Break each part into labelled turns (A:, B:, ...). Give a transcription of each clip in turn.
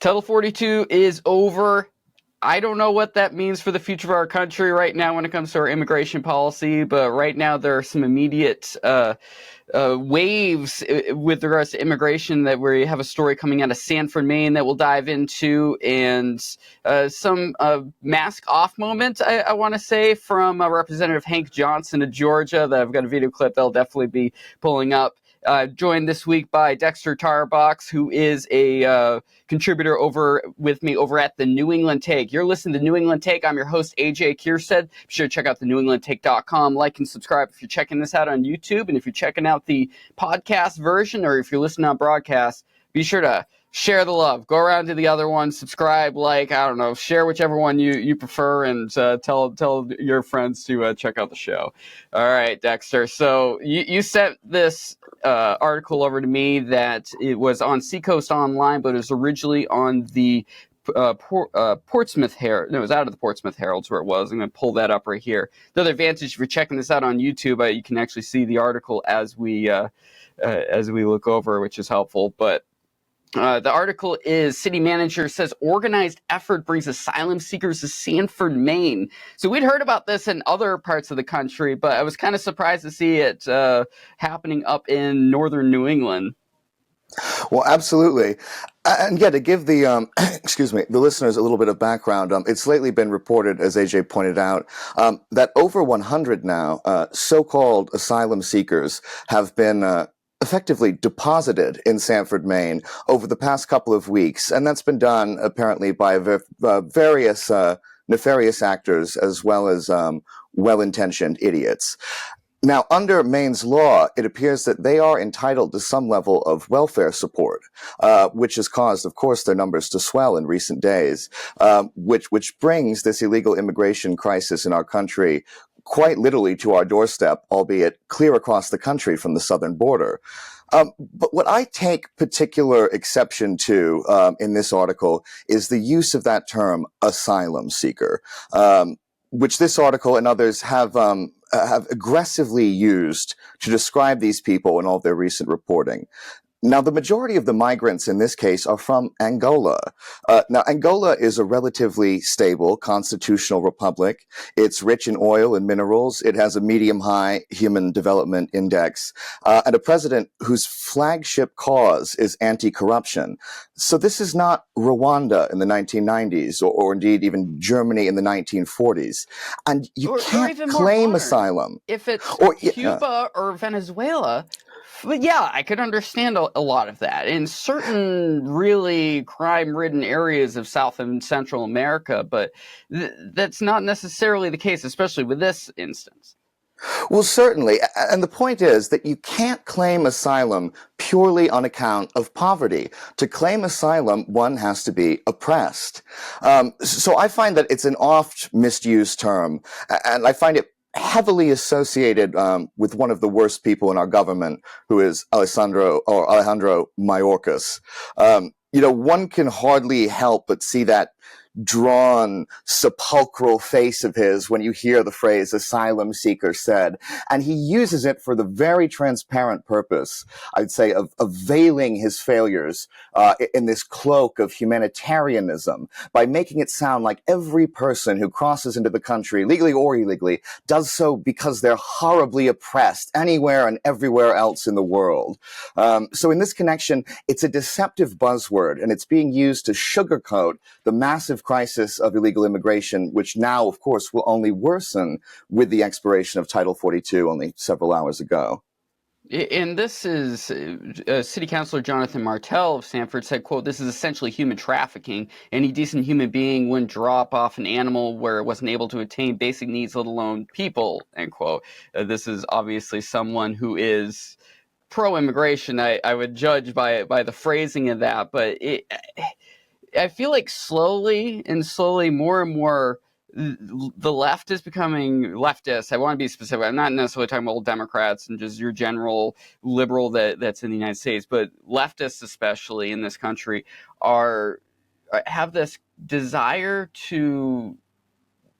A: Title 42 is over. I don't know what that means for the future of our country right now when it comes to our immigration policy, but right now there are some immediate waves with regards to immigration that we have a story coming out of Sanford, Maine that we'll dive into, and some mask off moment, I want to say, from Representative Hank Johnson of Georgia that I've got a video clip that'll definitely be pulling up. Joined this week by Dexter Tarbox, who is a contributor with me over at the New England Take. You're listening to New England Take. I'm your host, AJ Kierstead. Be sure to check out the newenglandtake.com. Like and subscribe if you're checking this out on YouTube. And if you're checking out the podcast version, or if you're listening on broadcast, be sure to share the love. Go around to the other one, subscribe, I don't know, share whichever one you prefer, and tell your friends to check out the show. All right, Dexter. So you sent this article over to me that it was on Seacoast Online, but it was originally on the Portsmouth Herald. No, it was out of the Portsmouth Herald's where it was. I'm going to pull that up right here. The other advantage, if you're checking this out on YouTube, you can actually see the article as we look over, which is helpful. But the article is City Manager says organized effort brings asylum seekers to Sanford, Maine. So we'd heard about this in other parts of the country, but I was kind of surprised to see it happening up in northern New England.
B: Well, absolutely. And yeah, to give the the listeners a little bit of background, it's lately been reported, as AJ pointed out, that over 100 now so-called asylum seekers have been effectively deposited in Sanford, Maine over the past couple of weeks. And that's been done apparently by various nefarious actors as well as well-intentioned idiots. Now, under Maine's law, it appears that they are entitled to some level of welfare support, which has caused, of course, their numbers to swell in recent days, which brings this illegal immigration crisis in our country quite literally to our doorstep, albeit clear across the country from the southern border. But what I take particular exception to in this article is the use of that term asylum seeker, which this article and others have aggressively used to describe these people in all of their recent reporting. Now, the majority of the migrants in this case are from Angola. Now, Angola is a relatively stable constitutional republic. It's rich in oil and minerals. It has a medium-high human development index, and a president whose flagship cause is anti-corruption. So this is not Rwanda in the 1990s, or indeed even Germany in the 1940s. And you can't claim asylum.
A: If it's Cuba or Venezuela, but yeah, I could understand a lot of that. In certain really crime-ridden areas of South and Central America, but that's not necessarily the case, especially with this instance.
B: Well, certainly. And the point is that you can't claim asylum purely on account of poverty. To claim asylum, one has to be oppressed. So I find that it's an oft misused term, and I find it heavily associated with one of the worst people in our government, who is Alejandro Mayorkas. One can hardly help but see that drawn, sepulchral face of his when you hear the phrase asylum seeker said. And he uses it for the very transparent purpose, I'd say, of veiling his failures in this cloak of humanitarianism by making it sound like every person who crosses into the country, legally or illegally, does so because they're horribly oppressed anywhere and everywhere else in the world. So in this connection, it's a deceptive buzzword, and it's being used to sugarcoat the massive crisis of illegal immigration, which now, of course, will only worsen with the expiration of Title 42 only several hours ago.
A: And this is City Councilor Jonathan Martell of Sanford said, quote, "This is essentially human trafficking. Any decent human being wouldn't drop off an animal where it wasn't able to attain basic needs, let alone people," end quote. This is obviously someone who is pro-immigration. I would judge by the phrasing of that, but I feel like slowly, more and more, the left is becoming leftist. I want to be specific. I'm not necessarily talking about old Democrats and just your general liberal that's in the United States, but leftists, especially in this country, have this desire to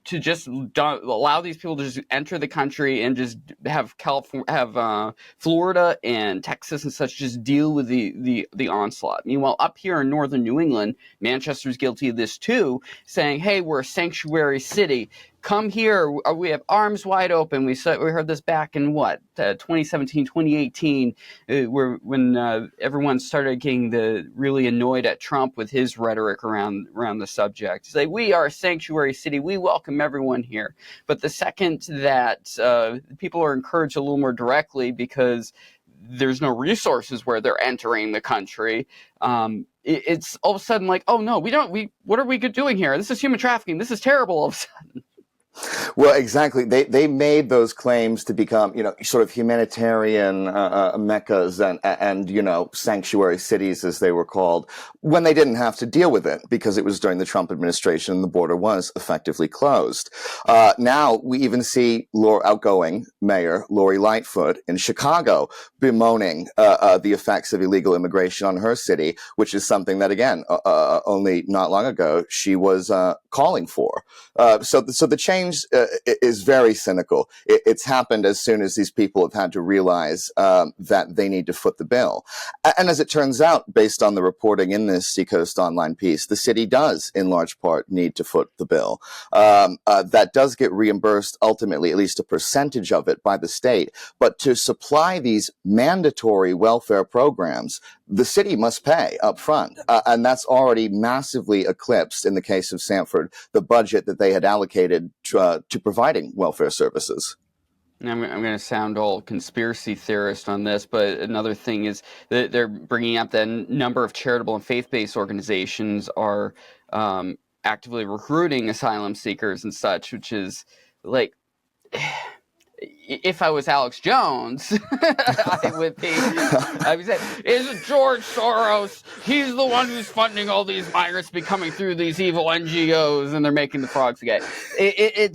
A: to just allow these people to just enter the country and just have Florida and Texas and such just deal with the onslaught. Meanwhile, up here in northern New England, Manchester's guilty of this too, saying, "Hey, we're a sanctuary city. Come here. We have arms wide open." We heard this back in 2017, 2018, when everyone started getting really annoyed at Trump with his rhetoric around the subject. It's like, we are a sanctuary city. We welcome everyone here. But the second that people are encouraged a little more directly because there's no resources where they're entering the country, it's all of a sudden like, oh no, what are we doing here? This is human trafficking. This is terrible all of a sudden.
B: Well, exactly. They made those claims to become, sort of humanitarian meccas and sanctuary cities, as they were called, when they didn't have to deal with it because it was during the Trump administration and the border was effectively closed. Now we even see outgoing Mayor Lori Lightfoot in Chicago bemoaning the effects of illegal immigration on her city, which is something that, again, only not long ago she was calling for. So the change is very cynical. It's happened as soon as these people have had to realize that they need to foot the bill. And as it turns out, based on the reporting in this Seacoast Online piece, the city does, in large part, need to foot the bill. That does get reimbursed ultimately, at least a percentage of it, by the state. But to supply these mandatory welfare programs, the city must pay up front. And that's already massively eclipsed, in the case of Sanford, the budget that they had allocated to providing welfare services.
A: I'm going to sound all conspiracy theorist on this, but another thing is that they're bringing up that a number of charitable and faith-based organizations are actively recruiting asylum seekers and such, which is like, if I was Alex Jones, I would say, it's George Soros. He's the one who's funding all these migrants becoming through these evil NGOs, and they're making the frogs gay. I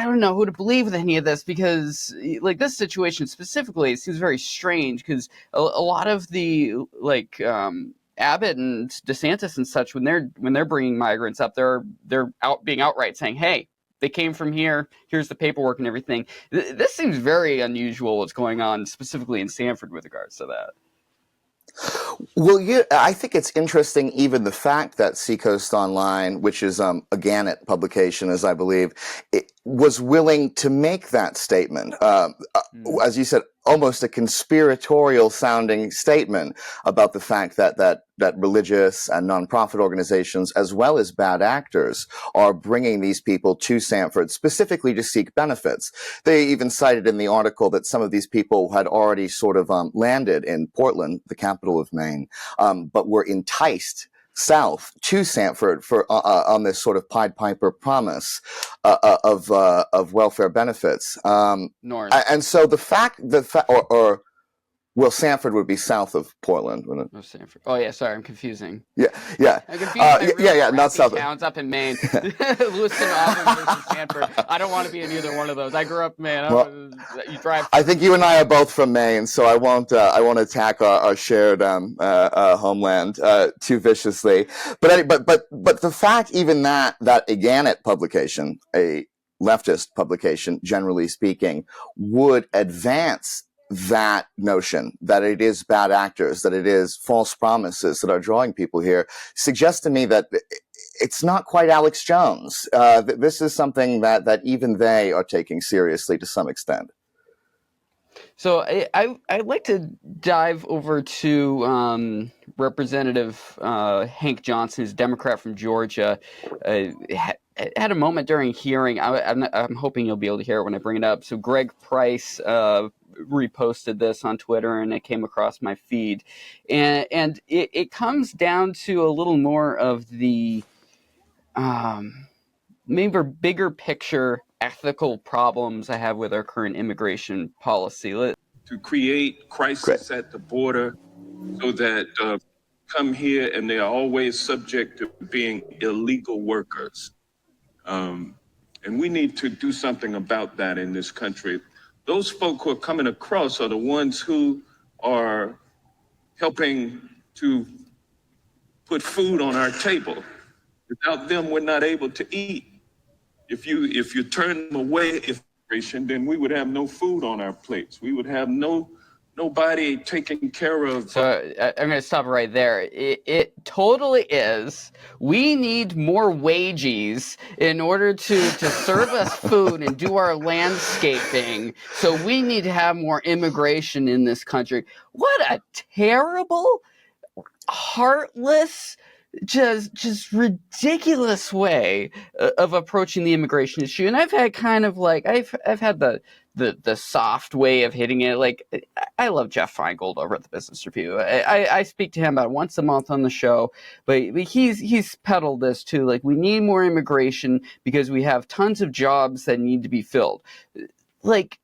A: don't know who to believe with any of this, because like this situation specifically, it seems very strange because a lot of the Abbott and DeSantis and such, when they're bringing migrants up, they're being outright saying, "Hey, they came from here. Here's the paperwork and everything." This seems very unusual. What's going on specifically in Sanford with regards to that?
B: Well, yeah, I think it's interesting, even the fact that Seacoast Online, which is a Gannett publication, as I believe, it was willing to make that statement. As you said, almost a conspiratorial sounding statement about the fact that religious and nonprofit organizations, as well as bad actors, are bringing these people to Sanford specifically to seek benefits. They even cited in the article that some of these people had already sort of landed in Portland, the capital of Maine, but were enticed south to Sanford for on this sort of Pied Piper promise of welfare benefits.
A: North.
B: And so well, Sanford would be south of Portland, wouldn't it?
A: Oh, Sanford. Oh, yeah. Sorry, I'm confusing.
B: Yeah.
A: I'm confusing
B: not south.
A: Towns up in Maine. Lewiston, Auburn versus Sanford. I don't want to be in either one of those. I grew up in Maine. You drive.
B: I think you and I are both from Maine, so I won't attack our shared homeland too viciously. But the fact even that a Gannett publication, a leftist publication, generally speaking, would advance that notion that it is bad actors, that it is false promises that are drawing people here, suggests to me that it's not quite Alex Jones. This is something that even they are taking seriously to some extent.
A: So I'd like to dive over to Representative Hank Johnson, who's a Democrat from Georgia. Had a moment during hearing. I'm hoping you'll be able to hear it when I bring it up. So Greg Price reposted this on Twitter, and it came across my feed, and it comes down to a little more of the maybe bigger picture ethical problems I have with our current immigration policy.
C: To create crisis at the border so that come here and they are always subject to being illegal workers. And we need to do something about that in this country. Those folk who are coming across are the ones who are helping to put food on our table. Without them, we're not able to eat. if you turn them away, then we would have no food on our plates. We would have nobody taking care of.
A: So I'm going to stop right there. It totally is. We need more wages in order to serve us food and do our landscaping. So we need to have more immigration in this country. What a terrible, heartless, just ridiculous way of approaching the immigration issue. And I've had kind of like I've had the soft way of hitting it. Like, I love Jeff Feingold over at the Business Review. I speak to him about once a month on the show, but he's peddled this too. Like, we need more immigration because we have tons of jobs that need to be filled. Like,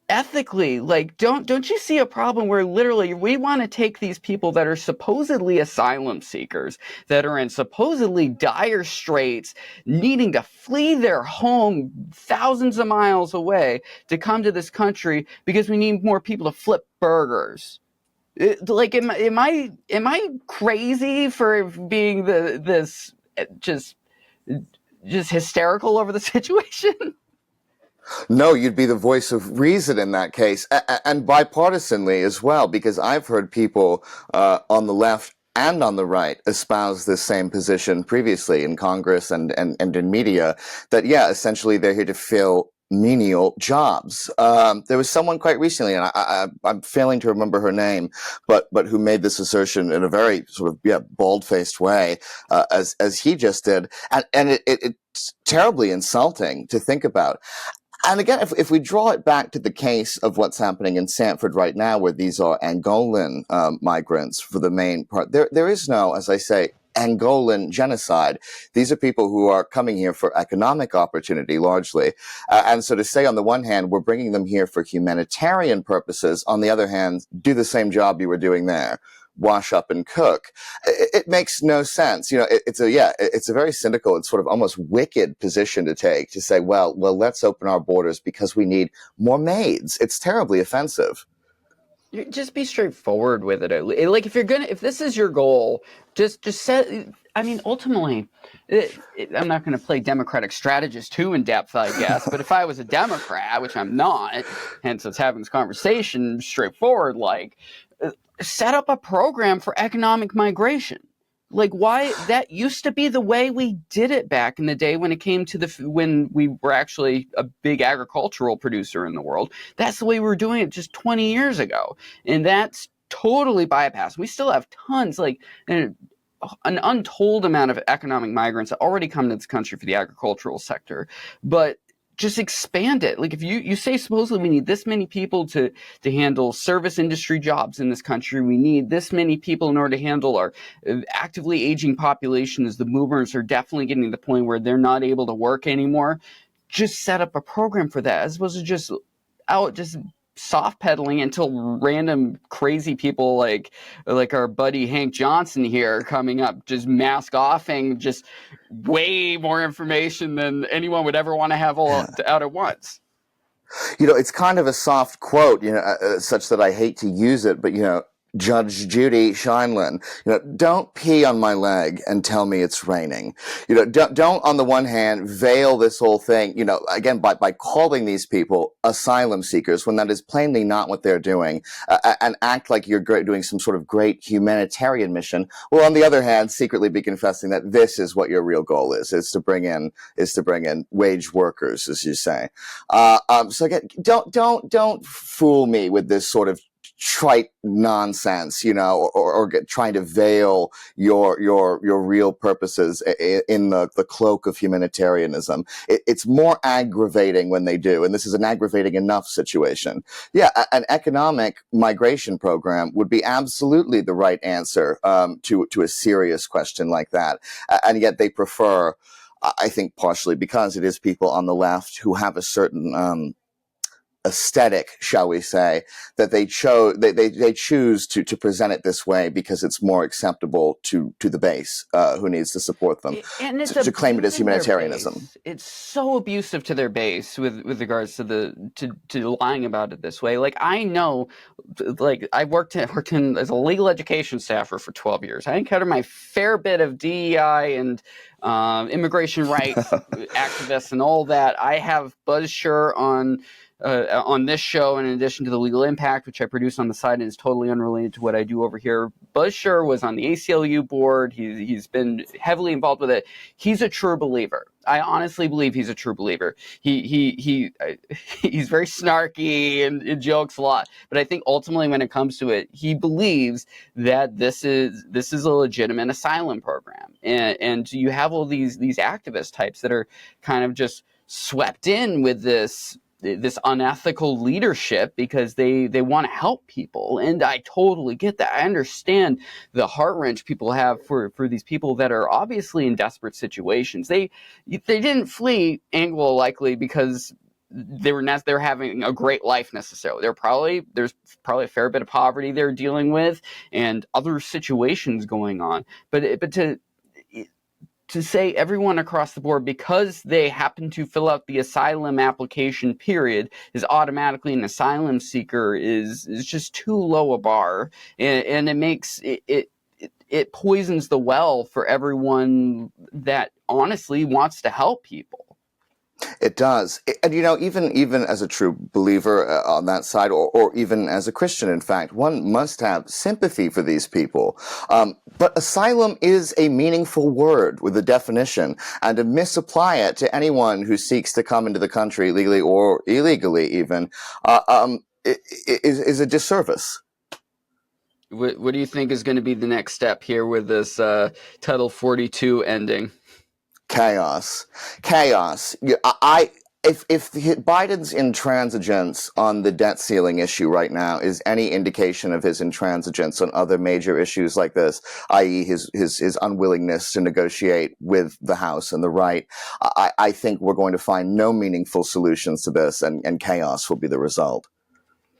A: ethically, like, don't you see a problem where literally we want to take these people that are supposedly asylum seekers, that are in supposedly dire straits, needing to flee their home thousands of miles away to come to this country because we need more people to flip burgers? Like, am I crazy for being this just hysterical over the situation?
B: No, you'd be the voice of reason in that case, and bipartisanly as well, because I've heard people on the left and on the right espouse this same position previously in Congress and in media, that, yeah, essentially they're here to fill menial jobs. There was someone quite recently, and I'm failing to remember her name, but who made this assertion in a very sort of bald-faced way, as he just did, and it's terribly insulting to think about. And again, if we draw it back to the case of what's happening in Sanford right now, where these are Angolan migrants for the main part, there is no, as I say, Angolan genocide. These are people who are coming here for economic opportunity largely. And so to say, on the one hand, we're bringing them here for humanitarian purposes. On the other hand, do the same job you were doing there. Wash up and cook. It makes no sense. You know, it's a very cynical, it's sort of almost wicked position to take, to say, well, let's open our borders because we need more maids. It's terribly offensive.
A: Just be straightforward with it. Like, if this is your goal, just set. I mean, ultimately, I'm not going to play Democratic strategist too in depth, I guess. But if I was a Democrat, which I'm not, hence us having this conversation straightforward, like, set up a program for economic migration. Like, why? That used to be the way we did it back in the day when it came to when we were actually a big agricultural producer in the world. That's the way we were doing it just 20 years ago. And that's totally bypassed. We still have tons, like an untold amount of economic migrants that already come to this country for the agricultural sector. But just expand it. Like, if you say supposedly we need this many people to handle service industry jobs in this country, we need this many people in order to handle our actively aging population, as the boomers are definitely getting to the point where they're not able to work anymore. Just set up a program for that, as opposed to just soft pedaling until random crazy people like our buddy Hank Johnson here coming up, just mask offing just way more information than anyone would ever want to have all out at once.
B: You know, it's kind of a soft quote, such that I hate to use it, but, Judge Judy Scheinlin, don't pee on my leg and tell me it's raining. Don't on the one hand veil this whole thing, again, by calling these people asylum seekers when that is plainly not what they're doing, and act like you're doing some sort of great humanitarian mission. Well, on the other hand, secretly be confessing that this is what your real goal is to bring in wage workers, as you say. So again, don't fool me with this sort of trite nonsense, or trying to veil your real purposes in the cloak of humanitarianism. It's more aggravating when they do, and this is an aggravating enough situation. Yeah, an economic migration program would be absolutely the right answer to a serious question like that, and yet they prefer, I think partially because it is people on the left who have a certain aesthetic, shall we say, that they choose to present it this way because it's more acceptable to the base who needs to support them,
A: and it's
B: to claim it as
A: abusing their
B: humanitarianism.
A: base. It's so abusive to their base with regards to to lying about it this way. Like, I know, like, I worked in as a legal education staffer for 12 years. I encountered my fair bit of DEI and immigration rights activists and all that. I have BuzzSure on this show, in addition to the Legal Impact, which I produce on the side and is totally unrelated to what I do over here. BuzzSure was on the ACLU board. He's been heavily involved with it. He's a true believer. I honestly believe he's a true believer. He's very snarky and jokes a lot, but I think ultimately when it comes to it, he believes that this is a legitimate asylum program, and you have all these activist types that are kind of just swept in with this unethical leadership because they want to help people. And I totally get that. I understand the heart wrench people have for these people that are obviously in desperate situations. They didn't flee Angola likely because they're having a great life necessarily. There's probably a fair bit of poverty they're dealing with and other situations going on. But to say everyone across the board, because they happen to fill out the asylum application period, is automatically an asylum seeker is just too low a bar, and it makes it poisons the well for everyone that honestly wants to help people.
B: It does. And, even as a true believer on that side, or even as a Christian, in fact, one must have sympathy for these people. But asylum is a meaningful word with a definition, and to misapply it to anyone who seeks to come into the country legally or illegally even is a disservice.
A: What do you think is going to be the next step here with this Title 42 ending?
B: Chaos. If Biden's intransigence on the debt ceiling issue right now is any indication of his intransigence on other major issues like this, i.e. his unwillingness to negotiate with the House and the right, I think we're going to find no meaningful solutions to this, and chaos will be the result.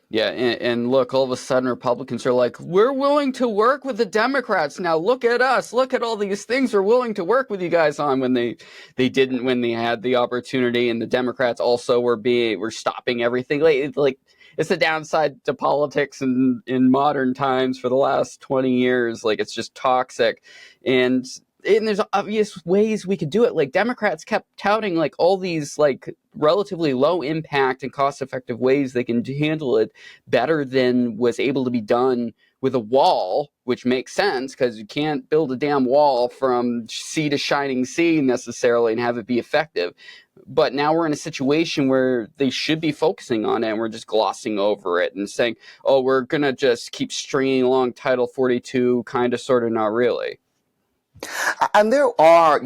A: Yeah, and look, all of a sudden Republicans are like, we're willing to work with the Democrats now. Look at us. Look at all these things we're willing to work with you guys on, when they didn't when they had the opportunity. And the Democrats also were stopping everything. Like it's the downside to politics in modern times for the last 20 years. Like, it's just toxic. And there's obvious ways we could do it. Like, Democrats kept touting like all these like relatively low impact and cost effective ways they can handle it better than was able to be done with a wall, which makes sense because you can't build a damn wall from sea to shining sea necessarily and have it be effective. But now we're in a situation where they should be focusing on it, and we're just glossing over it and saying, oh, we're going to just keep stringing along Title 42, kind of, sort of, not really.
B: And there are,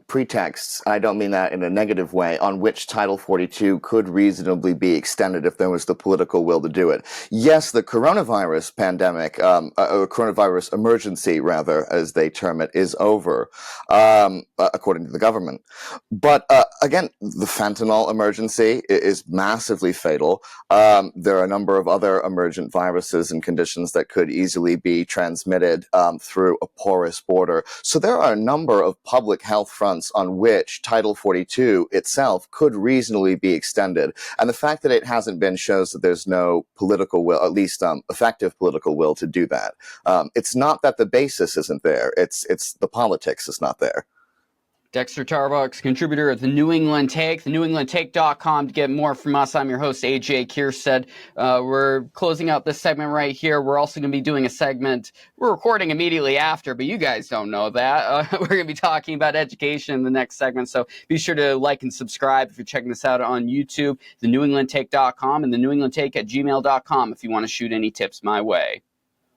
B: pretexts, I don't mean that in a negative way, on which Title 42 could reasonably be extended if there was the political will to do it. Yes, the coronavirus pandemic, or coronavirus emergency, rather, as they term it, is over, according to the government. But again, the fentanyl emergency is massively fatal. There are a number of other emergent viruses and conditions that could easily be transmitted through a porous border. So there are a number of public health fronts on which Title 42 itself could reasonably be extended. And the fact that it hasn't been shows that there's no political will, at least effective political will, to do that. It's not that the basis isn't there. It's the politics is not there.
A: Dexter Tarbox, contributor of the New England Take, thenewenglandtake.com to get more from us. I'm your host, AJ Kierstead. We're closing out this segment right here. We're also going to be doing a segment. We're recording immediately after, but you guys don't know that. We're going to be talking about education in the next segment, so be sure to like and subscribe if you're checking this out on YouTube, thenewenglandtake.com, and thenewenglandtake@gmail.com if you want to shoot any tips my way.